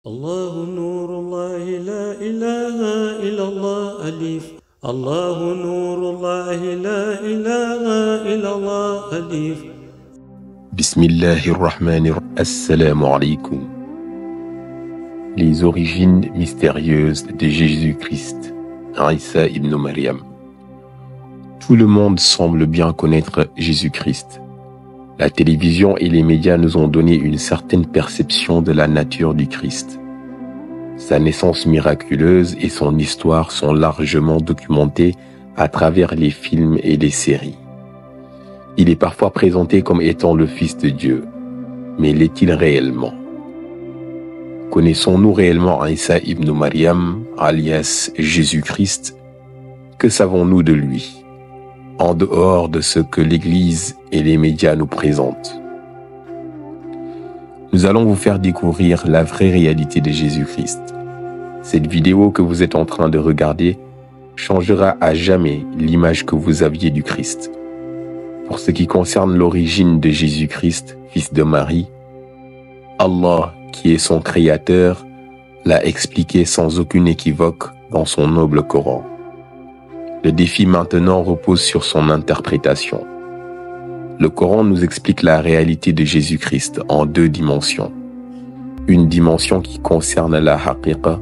الله نور الله لا إله إلا الله ألف الله نور الله لا إله إلا الله ألف Bismillahirrahmanirrahim. Assalamu alaikum. Les origines mystérieuses de Jésus-Christ, Isa ibn Maryam. Tout le monde semble bien connaître Jésus-Christ. La télévision et les médias nous ont donné une certaine perception de la nature du Christ. Sa naissance miraculeuse et son histoire sont largement documentées à travers les films et les séries. Il est parfois présenté comme étant le Fils de Dieu, mais l'est-il réellement? Connaissons-nous réellement Isa ibn Maryam, alias Jésus-Christ? Que savons-nous de lui, en dehors de ce que l'Église et les médias nous présentent? Nous allons vous faire découvrir la vraie réalité de Jésus-Christ. Cette vidéo que vous êtes en train de regarder changera à jamais l'image que vous aviez du Christ. Pour ce qui concerne l'origine de Jésus-Christ, fils de Marie, Allah, qui est son créateur, l'a expliqué sans aucun équivoque dans son noble Coran. Le défi maintenant repose sur son interprétation. Le Coran nous explique la réalité de Jésus-Christ en deux dimensions. Une dimension qui concerne la haqiqa,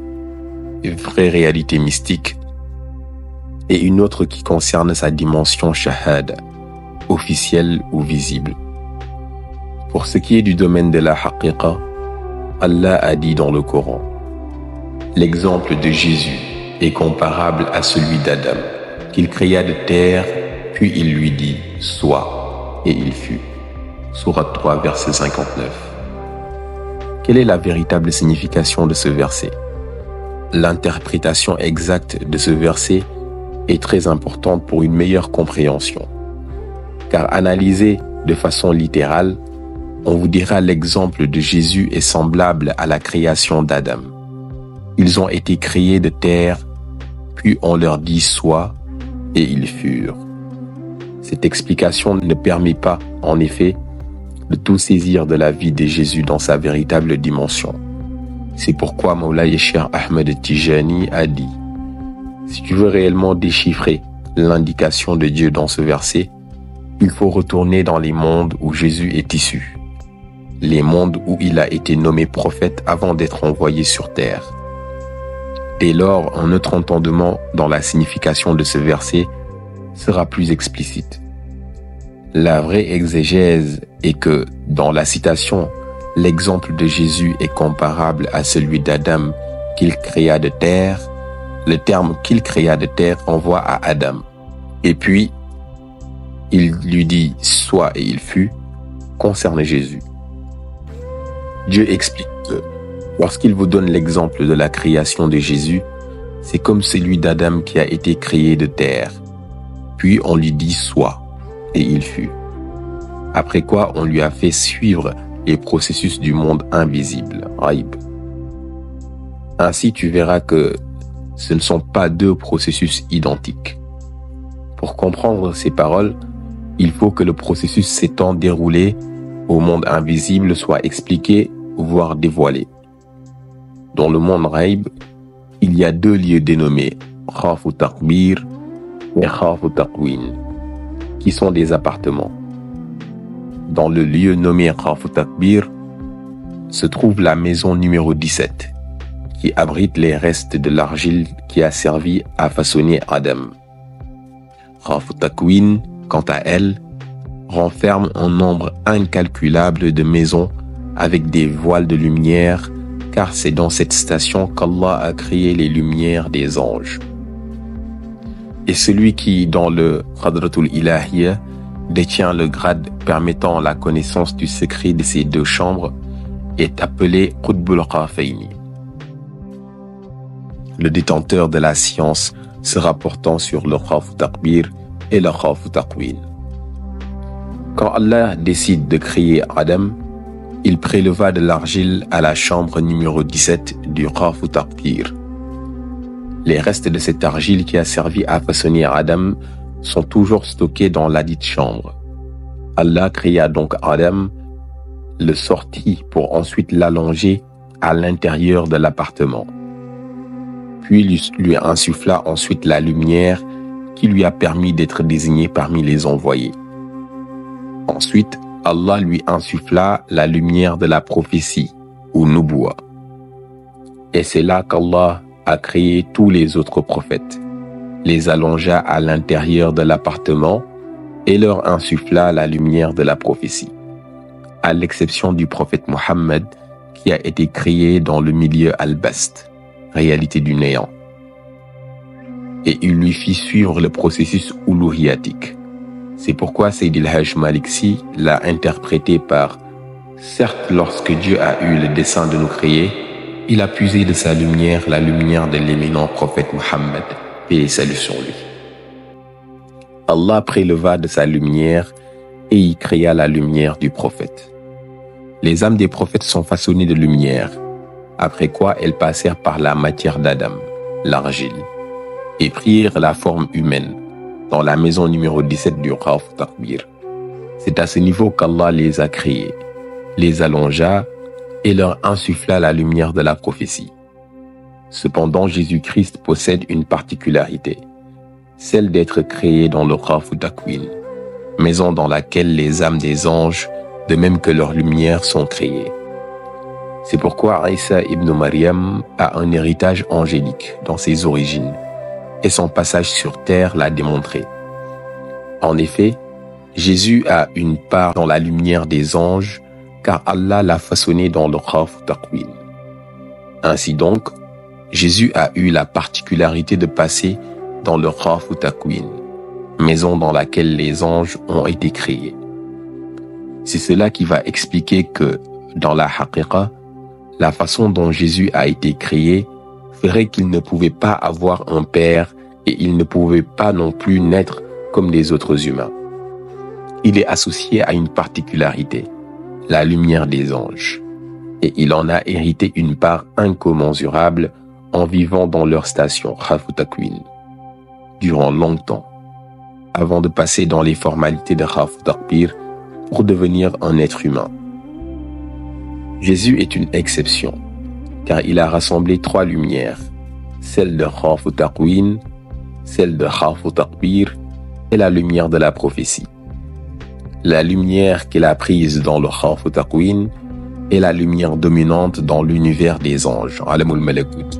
une vraie réalité mystique, et une autre qui concerne sa dimension shahada, officielle ou visible. Pour ce qui est du domaine de la haqiqa, Allah a dit dans le Coran: l'exemple de Jésus est comparable à celui d'Adam, qu'il créa de terre, puis il lui dit « Sois » et il fut. Sourate 3, verset 59. Quelle est la véritable signification de ce verset? L'interprétation exacte de ce verset est très importante pour une meilleure compréhension. Car analysé de façon littérale, on vous dira l'exemple de Jésus est semblable à la création d'Adam. Ils ont été créés de terre, puis on leur dit « Sois » et ils furent. Cette explication ne permet pas, en effet, de tout saisir de la vie de Jésus dans sa véritable dimension. C'est pourquoi Moulay Cheikh Ahmed Tijani a dit: si tu veux réellement déchiffrer l'indication de Dieu dans ce verset, il faut retourner dans les mondes où Jésus est issu, les mondes où il a été nommé prophète avant d'être envoyé sur terre. Dès lors, un autre entendement dans la signification de ce verset sera plus explicite. La vraie exégèse est que, dans la citation, l'exemple de Jésus est comparable à celui d'Adam qu'il créa de terre. Le terme qu'il créa de terre renvoie à Adam. Et puis, il lui dit « Sois » et il fut, concerne Jésus. Dieu explique que lorsqu'il vous donne l'exemple de la création de Jésus, c'est comme celui d'Adam qui a été créé de terre. Puis on lui dit « Sois » et il fut. Après quoi, on lui a fait suivre les processus du monde invisible, Raïb. Ainsi, tu verras que ce ne sont pas deux processus identiques. Pour comprendre ces paroles, il faut que le processus s'étant déroulé au monde invisible soit expliqué, voire dévoilé. Dans le monde Raïb, il y a deux lieux dénommés Khafu Takbir et Khafu Takwin, qui sont des appartements. Dans le lieu nommé Khafu Takbir se trouve la maison numéro 17, qui abrite les restes de l'argile qui a servi à façonner Adam. Khafu Takwin, quant à elle, renferme un nombre incalculable de maisons avec des voiles de lumière, car c'est dans cette station qu'Allah a créé les lumières des anges. Et celui qui, dans le Hadratul Ilahiyya, détient le grade permettant la connaissance du secret de ces deux chambres est appelé Qutbul Qafayni. Le détenteur de la science se rapportant sur le Khafu Takbir et le Khafu Takwin. Quand Allah décide de créer Adam, il préleva de l'argile à la chambre numéro 17 du Khafu Takbir. Les restes de cette argile qui a servi à façonner Adam sont toujours stockés dans ladite chambre. Allah créa donc Adam, le sortit pour ensuite l'allonger à l'intérieur de l'appartement. Puis lui insuffla ensuite la lumière qui lui a permis d'être désigné parmi les envoyés. Ensuite, Allah lui insuffla la lumière de la prophétie, ou Nubuwa. Et c'est là qu'Allah a créé tous les autres prophètes, les allongea à l'intérieur de l'appartement et leur insuffla la lumière de la prophétie, à l'exception du prophète Mohammed qui a été créé dans le milieu al-Bast, réalité du néant. Et il lui fit suivre le processus uluhiyatique. C'est pourquoi Sayyid el-Hajj Malik Sy l'a interprété par « Certes, lorsque Dieu a eu le dessein de nous créer, il a puisé de sa lumière la lumière de l'éminent prophète Mohammed, paix et salut sur lui. Allah préleva de sa lumière et y créa la lumière du prophète. Les âmes des prophètes sont façonnées de lumière, après quoi elles passèrent par la matière d'Adam, l'argile, et prirent la forme humaine, dans la maison numéro 17 du Khawf Takbir. C'est à ce niveau qu'Allah les a créés, les allongea et leur insuffla la lumière de la prophétie. Cependant, Jésus-Christ possède une particularité, celle d'être créé dans le Khawf Takwin, maison dans laquelle les âmes des anges, de même que leurs lumières, sont créées. C'est pourquoi Isa ibn Maryam a un héritage angélique dans ses origines, et son passage sur terre l'a démontré. En effet, Jésus a une part dans la lumière des anges, car Allah l'a façonné dans le Khawf Takwin. Ainsi donc, Jésus a eu la particularité de passer dans le Khawf Takwin, maison dans laquelle les anges ont été créés. C'est cela qui va expliquer que, dans la haqiqa, la façon dont Jésus a été créé ferait qu'il ne pouvait pas avoir un père et il ne pouvait pas non plus naître comme les autres humains. Il est associé à une particularité, la lumière des anges, et il en a hérité une part incommensurable en vivant dans leur station Khawf Takwin durant longtemps, avant de passer dans les formalités de Khawf Takbir pour devenir un être humain. Jésus est une exception, car il a rassemblé 3 lumières, celle de Khawf Takwin, celle de Khawf Takbir et la lumière de la prophétie. La lumière qu'il a prise dans le Khawf Takwin est la lumière dominante dans l'univers des anges, Alamul Malakut.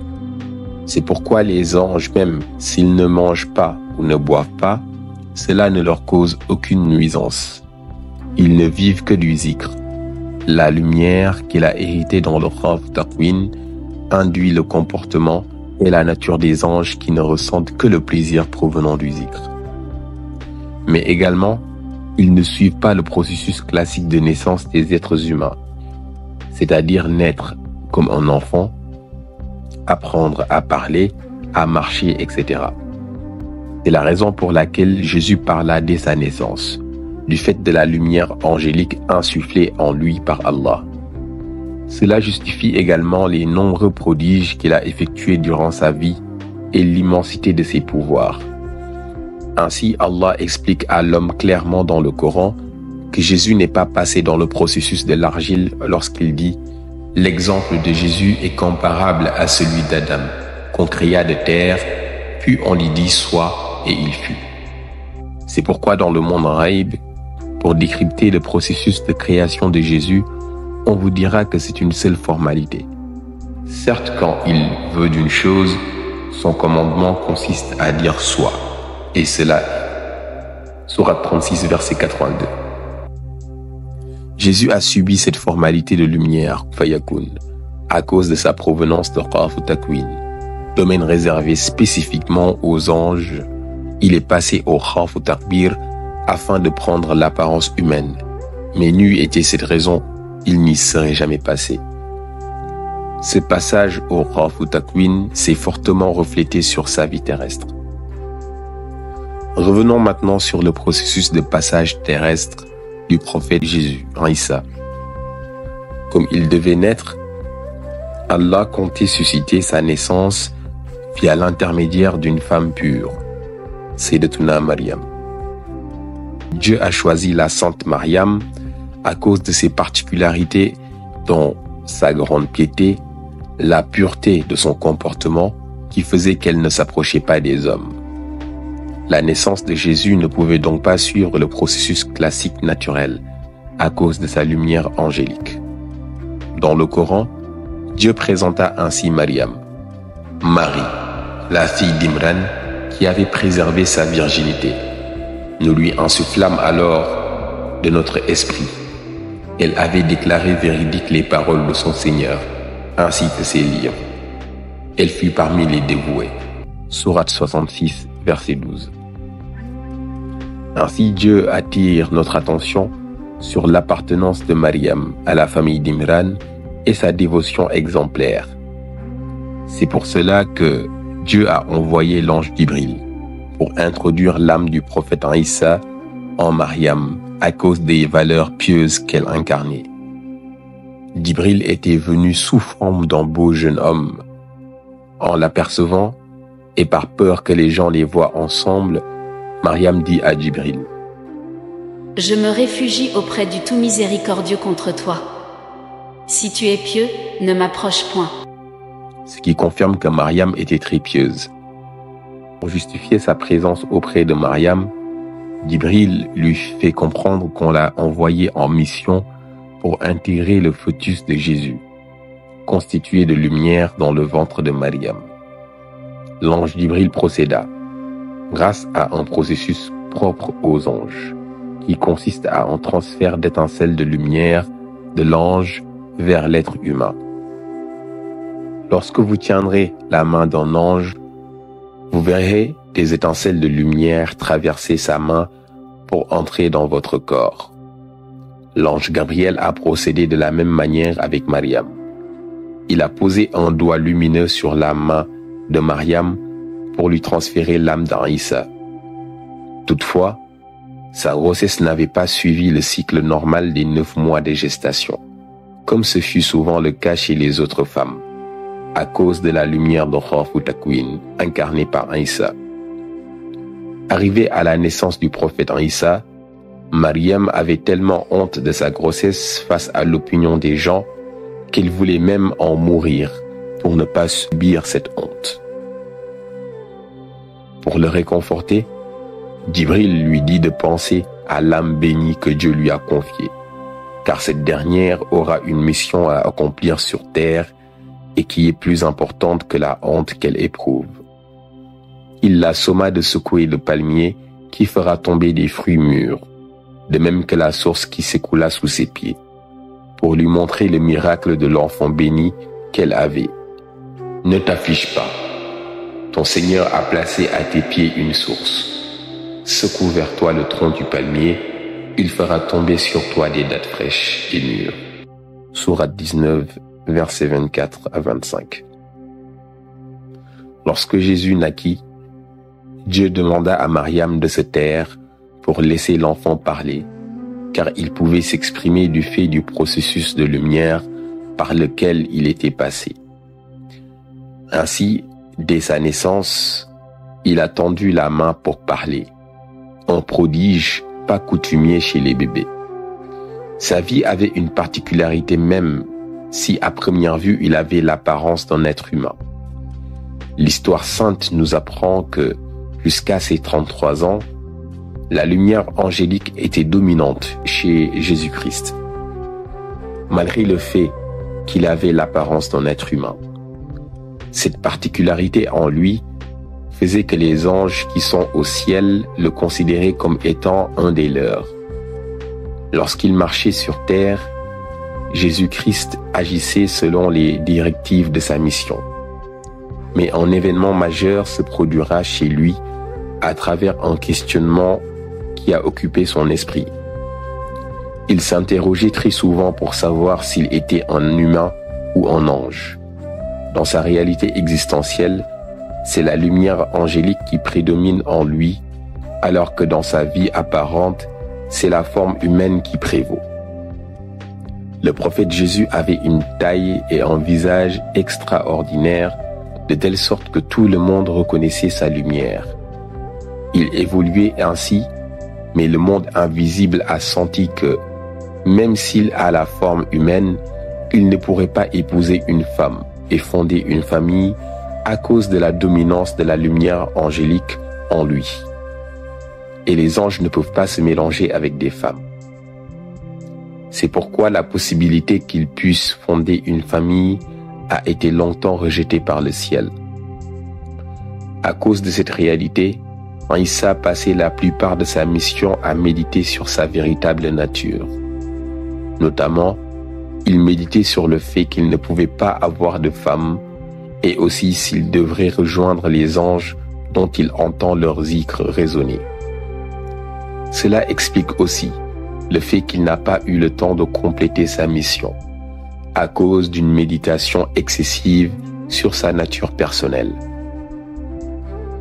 C'est pourquoi les anges, même s'ils ne mangent pas ou ne boivent pas, cela ne leur cause aucune nuisance. Ils ne vivent que du zikr. La lumière qu'il a héritée dans le Khawf Takwin induit le comportement et la nature des anges qui ne ressentent que le plaisir provenant du zikr. Mais également, ils ne suivent pas le processus classique de naissance des êtres humains, c'est-à-dire naître comme un enfant, apprendre à parler, à marcher, etc. C'est la raison pour laquelle Jésus parla dès sa naissance, du fait de la lumière angélique insufflée en lui par Allah. Cela justifie également les nombreux prodiges qu'il a effectués durant sa vie et l'immensité de ses pouvoirs. Ainsi, Allah explique à l'homme clairement dans le Coran que Jésus n'est pas passé dans le processus de l'argile lorsqu'il dit « L'exemple de Jésus est comparable à celui d'Adam, qu'on créa de terre, puis on lui dit « Sois » et il fut. » C'est pourquoi dans le monde Ghaib, pour décrypter le processus de création de Jésus, on vous dira que c'est une seule formalité. Certes, quand il veut d'une chose, son commandement consiste à dire « Sois ». Et cela, Sourate 36, verset 82. Jésus a subi cette formalité de lumière, Fayakun, à cause de sa provenance de Khawf Takwin, domaine réservé spécifiquement aux anges. Il est passé au Khawf Takbir afin de prendre l'apparence humaine, mais n'eût été cette raison, il n'y serait jamais passé. Ce passage au Khawf Takwin s'est fortement reflété sur sa vie terrestre. Revenons maintenant sur le processus de passage terrestre du prophète Jésus, Isa. Comme il devait naître, Allah comptait susciter sa naissance via l'intermédiaire d'une femme pure, Sayyidatuna Maryam. Dieu a choisi la sainte Maryam à cause de ses particularités dont sa grande piété, la pureté de son comportement qui faisait qu'elle ne s'approchait pas des hommes. La naissance de Jésus ne pouvait donc pas suivre le processus classique naturel à cause de sa lumière angélique. Dans le Coran, Dieu présenta ainsi Mariam, Marie, la fille d'Imran, qui avait préservé sa virginité. Nous lui insufflâmes alors de notre esprit. Elle avait déclaré véridiques les paroles de son Seigneur, ainsi que ses livres. Elle fut parmi les dévoués. Sourate 66, verset 12. Ainsi, Dieu attire notre attention sur l'appartenance de Mariam à la famille d'Imran et sa dévotion exemplaire. C'est pour cela que Dieu a envoyé l'ange Jibril pour introduire l'âme du prophète Isa en Mariam à cause des valeurs pieuses qu'elle incarnait. Jibril était venu sous forme d'un beau jeune homme. En l'apercevant, et par peur que les gens les voient ensemble, Mariam dit à Jibril, « Je me réfugie auprès du tout miséricordieux contre toi. Si tu es pieux, ne m'approche point. » Ce qui confirme que Mariam était très pieuse. Pour justifier sa présence auprès de Mariam, Jibril lui fait comprendre qu'on l'a envoyé en mission pour intégrer le fœtus de Jésus, constitué de lumière dans le ventre de Mariam. L'ange Jibril procéda, grâce à un processus propre aux anges, qui consiste à un transfert d'étincelles de lumière de l'ange vers l'être humain. Lorsque vous tiendrez la main d'un ange, vous verrez des étincelles de lumière traverser sa main pour entrer dans votre corps. L'ange Gabriel a procédé de la même manière avec Mariam. Il a posé un doigt lumineux sur la main de Mariam pour lui transférer l'âme d'Isa. Toutefois, sa grossesse n'avait pas suivi le cycle normal des 9 mois de gestation, comme ce fut souvent le cas chez les autres femmes, à cause de la lumière de Khawf Takwin, incarnée par Isa. Arrivée à la naissance du prophète Isa, Mariam avait tellement honte de sa grossesse face à l'opinion des gens qu'elle voulait même en mourir pour ne pas subir cette honte. Pour le réconforter, Jibril lui dit de penser à l'âme bénie que Dieu lui a confiée, car cette dernière aura une mission à accomplir sur terre et qui est plus importante que la honte qu'elle éprouve. Il la somma de secouer le palmier qui fera tomber des fruits mûrs, de même que la source qui s'écoula sous ses pieds, pour lui montrer le miracle de l'enfant béni qu'elle avait. Ne t'affiche pas. Ton Seigneur a placé à tes pieds une source. Secoue vers toi le tronc du palmier, il fera tomber sur toi des dattes fraîches et mûres. Sourate 19, versets 24 à 25. Lorsque Jésus naquit, Dieu demanda à Mariam de se taire pour laisser l'enfant parler, car il pouvait s'exprimer du fait du processus de lumière par lequel il était passé. Ainsi, dès sa naissance, il a tendu la main pour parler, un prodige pas coutumier chez les bébés. Sa vie avait une particularité même si à première vue il avait l'apparence d'un être humain. L'histoire sainte nous apprend que, jusqu'à ses 33 ans, la lumière angélique était dominante chez Jésus-Christ, malgré le fait qu'il avait l'apparence d'un être humain. Cette particularité en lui faisait que les anges qui sont au ciel le considéraient comme étant un des leurs. Lorsqu'il marchait sur terre, Jésus-Christ agissait selon les directives de sa mission. Mais un événement majeur se produira chez lui à travers un questionnement qui a occupé son esprit. Il s'interrogeait très souvent pour savoir s'il était un humain ou un ange. Dans sa réalité existentielle, c'est la lumière angélique qui prédomine en lui, alors que dans sa vie apparente, c'est la forme humaine qui prévaut. Le prophète Jésus avait une taille et un visage extraordinaires, de telle sorte que tout le monde reconnaissait sa lumière. Il évoluait ainsi, mais le monde invisible a senti que, même s'il a la forme humaine, il ne pourrait pas épouser une femme, et fonder une famille à cause de la dominance de la lumière angélique en lui. Et les anges ne peuvent pas se mélanger avec des femmes. C'est pourquoi la possibilité qu'il puisse fonder une famille a été longtemps rejetée par le ciel. À cause de cette réalité, Isa passait la plupart de sa mission à méditer sur sa véritable nature. Notamment, il méditait sur le fait qu'il ne pouvait pas avoir de femme et aussi s'il devrait rejoindre les anges dont il entend leur zikr résonner. Cela explique aussi le fait qu'il n'a pas eu le temps de compléter sa mission à cause d'une méditation excessive sur sa nature personnelle.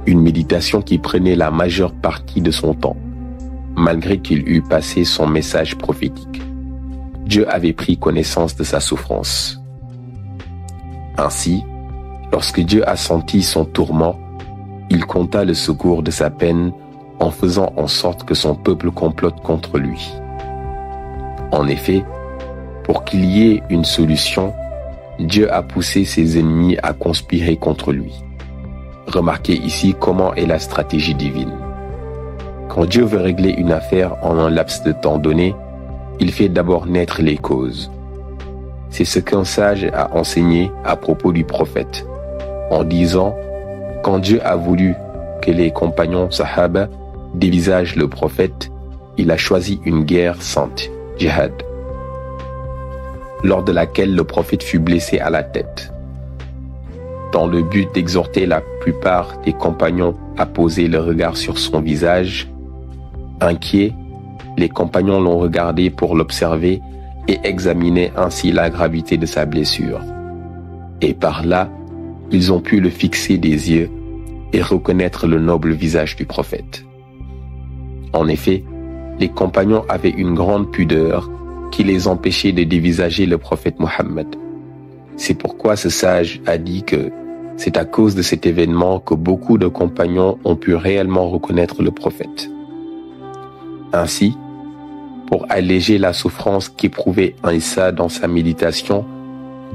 Une méditation qui prenait la majeure partie de son temps, malgré qu'il eût passé son message prophétique. Dieu avait pris connaissance de sa souffrance. Ainsi, lorsque Dieu a senti son tourment, il compta le secours de sa peine en faisant en sorte que son peuple complote contre lui. En effet, pour qu'il y ait une solution, Dieu a poussé ses ennemis à conspirer contre lui. Remarquez ici comment est la stratégie divine. Quand Dieu veut régler une affaire en un laps de temps donné, il fait d'abord naître les causes. C'est ce qu'un sage a enseigné à propos du prophète, en disant « Quand Dieu a voulu que les compagnons sahaba dévisagent le prophète, il a choisi une guerre sainte, jihad, lors de laquelle le prophète fut blessé à la tête. Dans le but d'exhorter la plupart des compagnons à poser le regard sur son visage, inquiets, les compagnons l'ont regardé pour l'observer et examiner ainsi la gravité de sa blessure. Et par là, ils ont pu le fixer des yeux et reconnaître le noble visage du prophète. En effet, les compagnons avaient une grande pudeur qui les empêchait de dévisager le prophète Mohammed. C'est pourquoi ce sage a dit que c'est à cause de cet événement que beaucoup de compagnons ont pu réellement reconnaître le prophète. Ainsi, pour alléger la souffrance qu'éprouvait Isa dans sa méditation,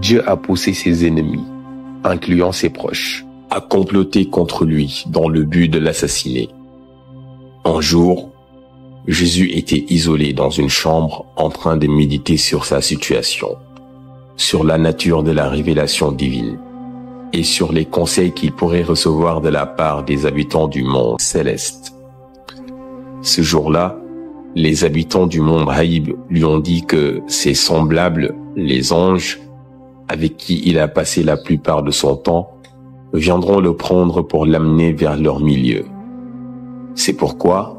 Dieu a poussé ses ennemis, incluant ses proches, à comploter contre lui dans le but de l'assassiner. Un jour, Jésus était isolé dans une chambre en train de méditer sur sa situation, sur la nature de la révélation divine et sur les conseils qu'il pourrait recevoir de la part des habitants du monde céleste. Ce jour-là, les habitants du monde Haïb lui ont dit que ses semblables, les anges, avec qui il a passé la plupart de son temps, viendront le prendre pour l'amener vers leur milieu. C'est pourquoi,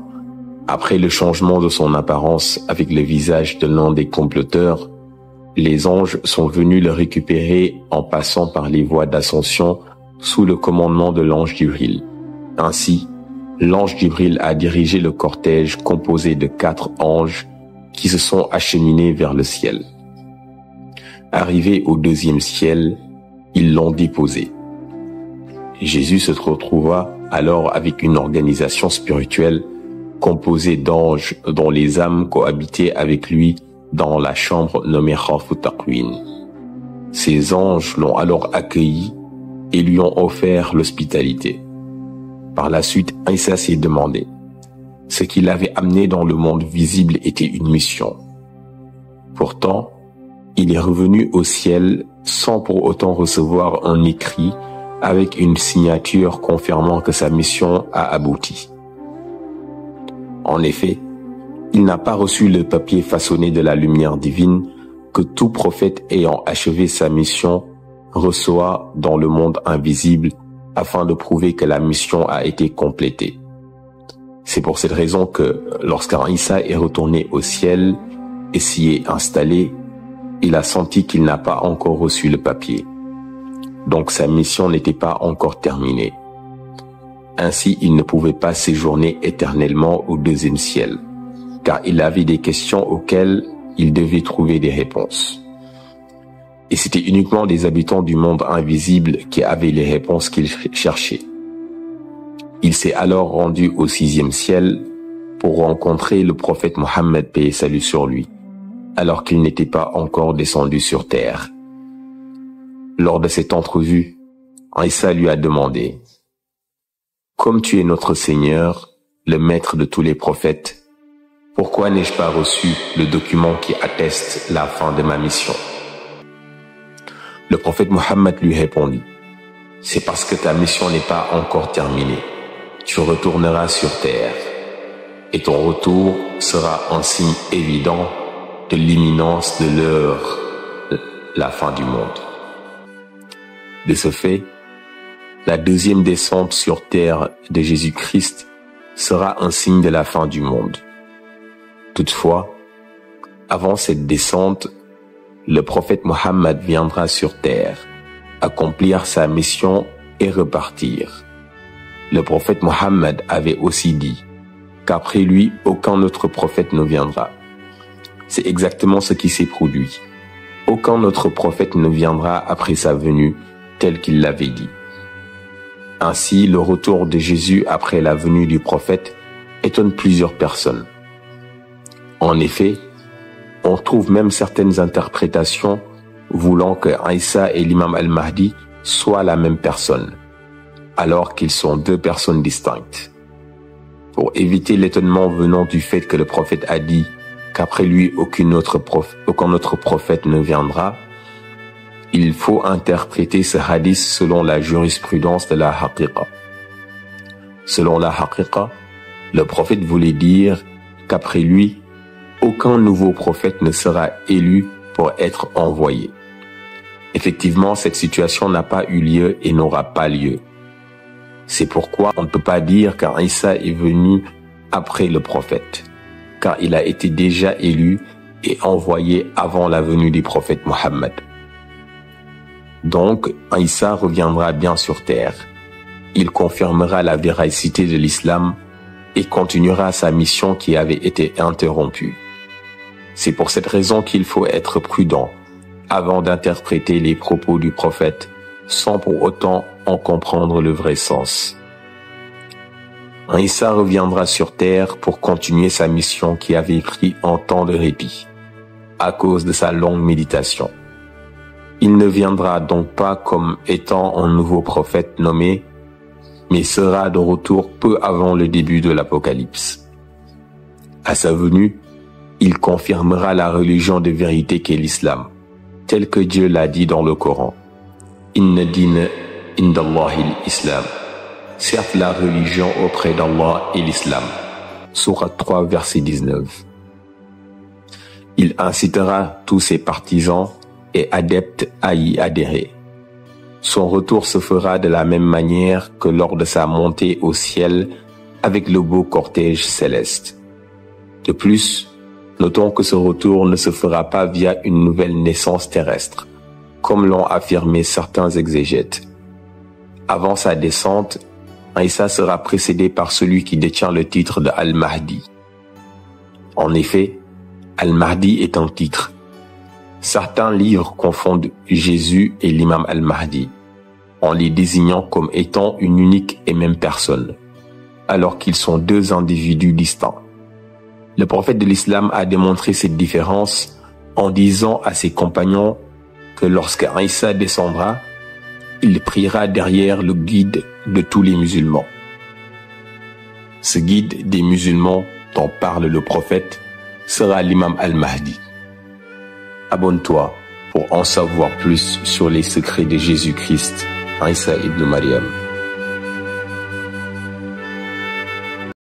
après le changement de son apparence avec le visage de l'un des comploteurs, les anges sont venus le récupérer en passant par les voies d'ascension sous le commandement de l'ange Jibril. Ainsi, l'ange Jibril a dirigé le cortège composé de 4 anges qui se sont acheminés vers le ciel. Arrivé au 2e ciel, ils l'ont déposé. Jésus se retrouva alors avec une organisation spirituelle composée d'anges dont les âmes cohabitaient avec lui dans la chambre nommée Khafut Taqwin. Ces anges l'ont alors accueilli et lui ont offert l'hospitalité. Par la suite, Isa s'est demandé. Ce qu'il avait amené dans le monde visible était une mission. Pourtant, il est revenu au ciel sans pour autant recevoir un écrit avec une signature confirmant que sa mission a abouti. En effet, il n'a pas reçu le papier façonné de la lumière divine que tout prophète ayant achevé sa mission reçoit dans le monde invisible afin de prouver que la mission a été complétée. C'est pour cette raison que lorsqu'un Isa est retourné au ciel et s'y est installé, il a senti qu'il n'a pas encore reçu le papier. Donc sa mission n'était pas encore terminée. Ainsi, il ne pouvait pas séjourner éternellement au 2e ciel, car il avait des questions auxquelles il devait trouver des réponses. Et c'était uniquement des habitants du monde invisible qui avaient les réponses qu'il cherchait. Il s'est alors rendu au 6e ciel pour rencontrer le prophète Mohammed, paix et salut sur lui, alors qu'il n'était pas encore descendu sur terre. Lors de cette entrevue, Isa lui a demandé « Comme tu es notre Seigneur, le maître de tous les prophètes, pourquoi n'ai-je pas reçu le document qui atteste la fin de ma mission ?» Le prophète Mohammed lui répondit « C'est parce que ta mission n'est pas encore terminée. Tu retourneras sur terre et ton retour sera un signe évident de l'imminence de l'heure, la fin du monde. » De ce fait, la deuxième descente sur terre de Jésus-Christ sera un signe de la fin du monde. Toutefois, avant cette descente, le prophète Mohammed viendra sur terre, accomplir sa mission et repartir. Le prophète Mohammed avait aussi dit qu'après lui, aucun autre prophète ne viendra. C'est exactement ce qui s'est produit. Aucun autre prophète ne viendra après sa venue, tel qu'il l'avait dit. Ainsi, le retour de Jésus après la venue du prophète étonne plusieurs personnes. En effet, on trouve même certaines interprétations voulant que Isa et l'imam al-Mahdi soient la même personne, alors qu'ils sont deux personnes distinctes. Pour éviter l'étonnement venant du fait que le prophète a dit qu'après lui aucun autre prophète ne viendra, il faut interpréter ce hadith selon la jurisprudence de la haqiqa. Selon la haqiqa, le prophète voulait dire qu'après lui, aucun nouveau prophète ne sera élu pour être envoyé. Effectivement, cette situation n'a pas eu lieu et n'aura pas lieu. C'est pourquoi on ne peut pas dire qu'Isa est venu après le prophète, car il a été déjà élu et envoyé avant la venue du prophète Mohammed. Donc, Isa reviendra bien sur terre. Il confirmera la véracité de l'islam et continuera sa mission qui avait été interrompue. C'est pour cette raison qu'il faut être prudent avant d'interpréter les propos du prophète sans pour autant en comprendre le vrai sens. Isa reviendra sur terre pour continuer sa mission qui avait pris un temps de répit à cause de sa longue méditation. Il ne viendra donc pas comme étant un nouveau prophète nommé, mais sera de retour peu avant le début de l'Apocalypse. À sa venue, il confirmera la religion de vérité qu'est l'islam, tel que Dieu l'a dit dans le Coran. « Inna dina indallahi l'islam » Certes, la religion auprès d'Allah est l'islam. Sourate 3, verset 19. Il incitera tous ses partisans et adeptes à y adhérer. Son retour se fera de la même manière que lors de sa montée au ciel avec le beau cortège céleste. De plus, notons que ce retour ne se fera pas via une nouvelle naissance terrestre, comme l'ont affirmé certains exégètes. Avant sa descente, Isa sera précédé par celui qui détient le titre de Al-Mahdi. En effet, Al-Mahdi est un titre. Certains livres confondent Jésus et l'imam Al-Mahdi, en les désignant comme étant une unique et même personne, alors qu'ils sont deux individus distincts. Le prophète de l'islam a démontré cette différence en disant à ses compagnons que lorsque Isa descendra, il priera derrière le guide de tous les musulmans. Ce guide des musulmans dont parle le prophète sera l'imam Al-Mahdi. Abonne-toi pour en savoir plus sur les secrets de Jésus-Christ, Isa ibn Maryam.